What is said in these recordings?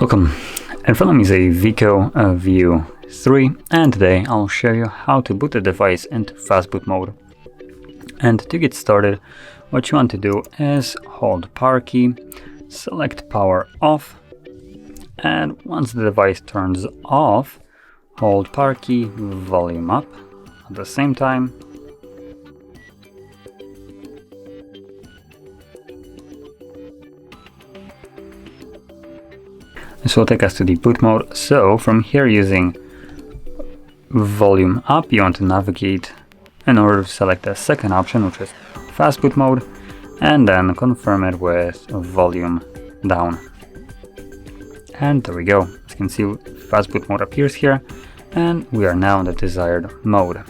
Welcome. In front of me is a WIKO View 3, and today I'll show you how to boot the device into Fastboot mode. And to get started, what you want to do is hold power key, select power off, and once the device turns off, hold power key, volume up at the same time. This will take us to the boot mode. So from here, using volume up, you want to navigate in order to select the second option, which is Fastboot mode, and then confirm it with volume down. And there we go. As you can see, Fastboot mode appears here, and we are now in the desired mode.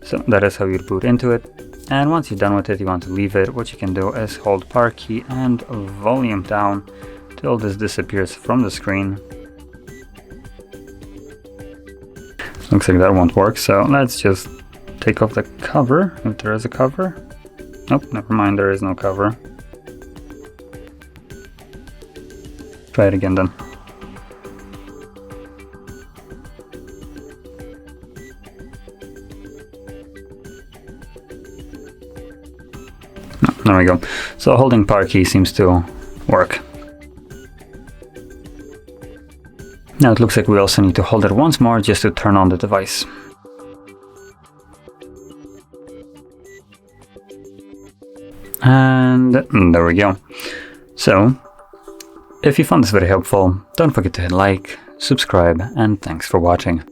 So that is how you boot into it. And once you're done with it, you want to leave it. What you can do is hold power key and volume down till this disappears from the screen. Looks like that won't work, so let's just take off the cover, if there is a cover. Nope, never mind, there is no cover. Try it again then. No, there we go. So holding power key seems to work. Now it looks like we also need to hold it once more just to turn on the device. And there we go. So, if you found this very helpful, don't forget to hit like, subscribe, and thanks for watching.